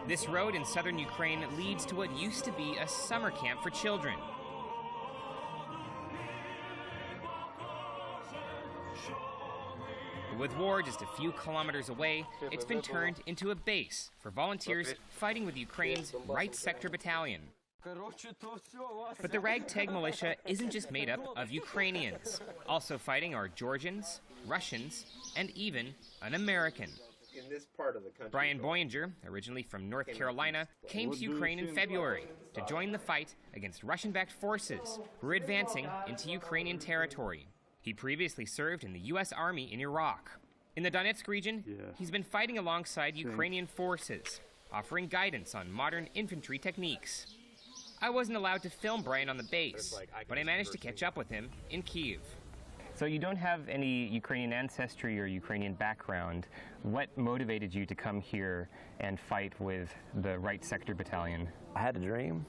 This road in southern Ukraine leads to what used to be a summer camp for children. With war just a few kilometers away, it's been turned into a base for volunteers fighting with Ukraine's Right Sector Battalion. But the ragtag militia isn't just made up of Ukrainians. Also fighting are Georgians, Russians, and even an American. In this part of the country, Brian Boyinger, originally from North Carolina, came to Ukraine in February to join the fight against Russian-backed forces who were advancing into Ukrainian territory. He previously served in the U.S. Army in Iraq. In the Donetsk region, he's been fighting alongside Ukrainian forces, offering guidance on modern infantry techniques. I wasn't allowed to film Brian on the base, but I managed to catch up with him in Kyiv. So you don't have any Ukrainian ancestry or Ukrainian background. What motivated you to come here and fight with the Right Sector Battalion? I had a dream,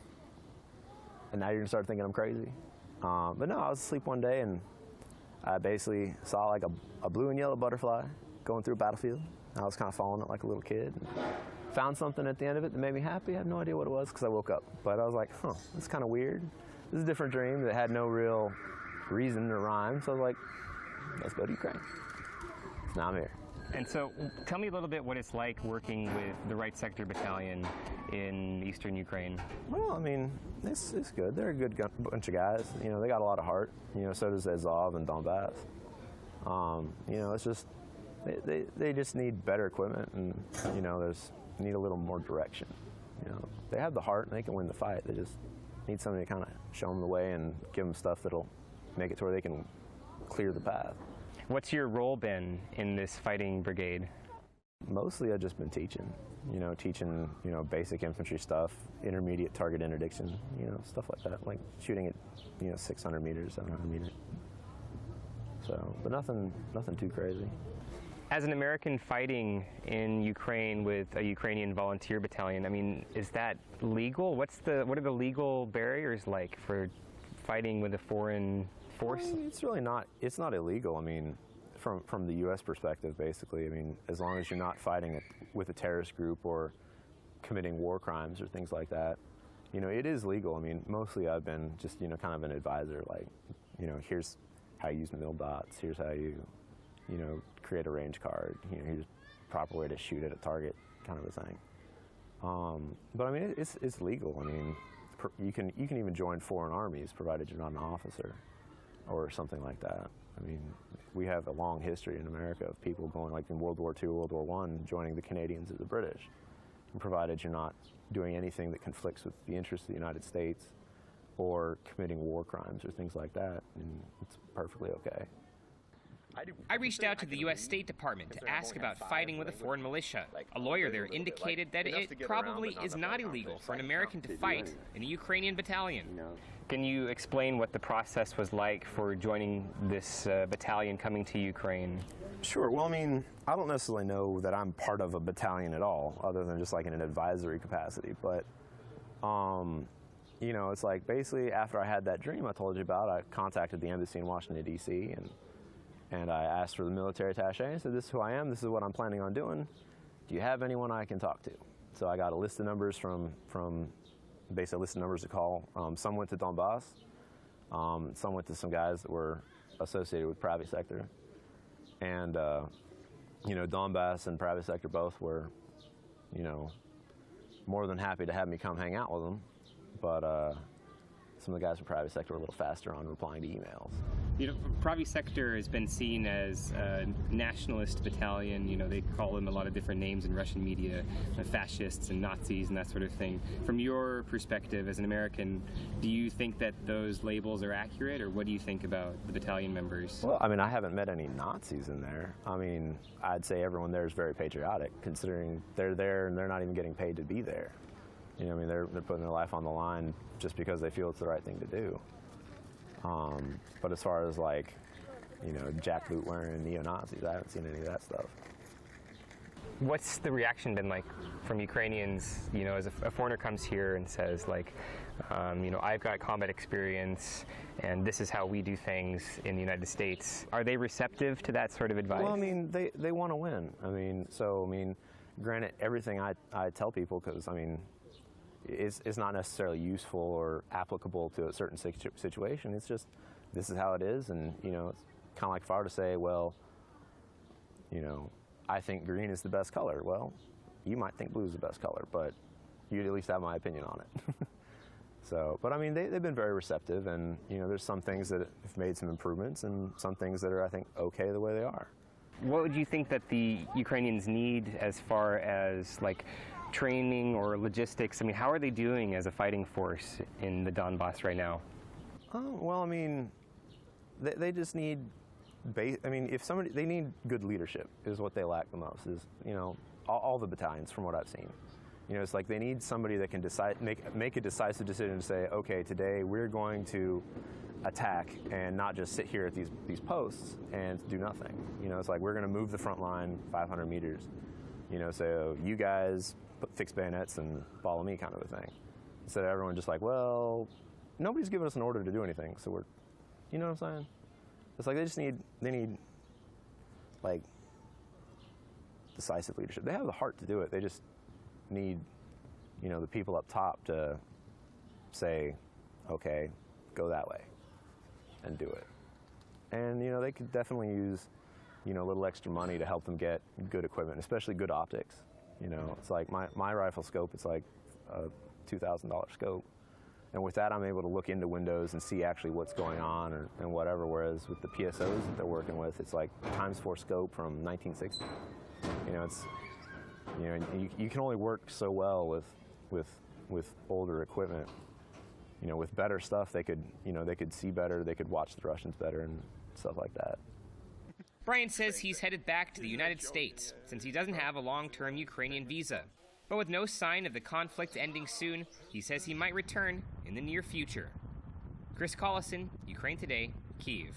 and now you're gonna start thinking I'm crazy. But no, I was asleep one day and I basically saw like a blue and yellow butterfly going through a battlefield. I was kind of following it like a little kid. Found something at the end of it that made me happy. I had no idea what it was because I woke up. But I was like, huh, that's kind of weird. This is a different dream that had no real reason or rhyme. So I was like, let's go to Ukraine. So now I'm here. And so tell me a little bit what it's like working with the Right Sector Battalion in eastern Ukraine. Well, I mean, it's good. They're a good bunch of guys. You know, they got a lot of heart. You know, so does Azov and Donbass. You know, it's just, they just need better equipment and, you know, need a little more direction. You know, they have the heart and they can win the fight. They just need somebody to kind of show them the way and give them stuff that'll make it to where they can clear the path. What's your role been in this fighting brigade? Mostly I've just been teaching, you know, basic infantry stuff, intermediate target interdiction, you know, stuff like that, like shooting at, you know, 600 meters, 700 meters. So, but nothing too crazy. As an American fighting in Ukraine with a Ukrainian volunteer battalion, I mean, is that legal? What are the legal barriers like for fighting with a foreign force? I mean, it's really not. It's not illegal. I mean, from the U.S. perspective, basically. I mean, as long as you're not fighting with a terrorist group or committing war crimes or things like that, you know, it is legal. I mean, mostly I've been just, you know, kind of an advisor. Like, you know, here's how you use mil dots. Here's how you know, create a range card. You know, here's the proper way to shoot at a target, kind of a thing. But I mean, it's legal. I mean, you can even join foreign armies provided you're not an officer or something like that. I mean, we have a long history in America of people going, like in World War II, World War I, joining the Canadians or the British, and provided you're not doing anything that conflicts with the interests of the United States or committing war crimes or things like that, and it's perfectly okay. I reached out to the U.S. State Department to ask about fighting with a foreign militia. A lawyer there indicated that it probably is not illegal for an American to fight in a Ukrainian battalion. Can you explain what the process was like for joining this battalion coming to Ukraine? Sure. Well, I mean, I don't necessarily know that I'm part of a battalion at all, other than just like in an advisory capacity. But, you know, it's like basically after I had that dream I told you about, I contacted the embassy in Washington, D.C., and I asked for the military attaché. I said, this is who I am, this is what I'm planning on doing. Do you have anyone I can talk to? So I got a list of numbers from basically a list of numbers to call. Some went to Donbass, some went to some guys that were associated with private sector. And, you know, Donbass and private sector both were, you know, more than happy to have me come hang out with them. But some of the guys from private sector were a little faster on replying to emails. You know, private sector has been seen as a nationalist battalion. You know, they call them a lot of different names in Russian media, fascists and Nazis and that sort of thing. From your perspective as an American, do you think that those labels are accurate, or what do you think about the battalion members? Well, I mean, I haven't met any Nazis in there. I mean, I'd say everyone there is very patriotic, considering they're there and they're not even getting paid to be there. You know, I mean, they're putting their life on the line just because they feel it's the right thing to do. But as far as like, you know, jackboot wearing neo-Nazis, I haven't seen any of that stuff. What's the reaction been like from Ukrainians, you know, as a foreigner comes here and says like, you know, I've got combat experience and this is how we do things in the United States. Are they receptive to that sort of advice? Well, I mean, they want to win. I mean, granted, everything I tell people, because I mean, it's not necessarily useful or applicable to a certain situation. It's just, this is how it is, and you know, it's kind of like if I were to say, well, you know, I think green is the best color. Well, you might think blue is the best color, but you'd at least have my opinion on it. So, but I mean, they've been very receptive, and you know, there's some things that have made some improvements, and some things that are, I think, okay the way they are. What would you think that the Ukrainians need as far as like training or logistics? I mean, how are they doing as a fighting force in the Donbass right now? Well, I mean, they just need, I mean, they need good leadership is what they lack the most, is, you know, all the battalions from what I've seen. You know, it's like they need somebody that can make a decisive decision to say, okay, today we're going to attack and not just sit here at these posts and do nothing. You know, it's like we're going to move the front line 500 meters. You know, so you guys fix bayonets and follow me, kind of a thing. Instead of everyone just like, well, nobody's giving us an order to do anything, so we're, you know what I'm saying? It's like they need like decisive leadership. They have the heart to do it. They just need, you know, the people up top to say, okay, go that way and do it. And, you know, they could definitely use, you know, a little extra money to help them get good equipment, especially good optics. You know, it's like my rifle scope, it's like a $2,000 scope. And with that, I'm able to look into windows and see actually what's going on and whatever, whereas with the PSOs that they're working with, it's like ×4 scope from 1960. You know, it's, you know, you can only work so well with older equipment. You know, with better stuff, they could see better, they could watch the Russians better and stuff like that. Brian says he's headed back to the United States since he doesn't have a long-term Ukrainian visa. But with no sign of the conflict ending soon, he says he might return in the near future. Collison, Ukraine Today, Kyiv.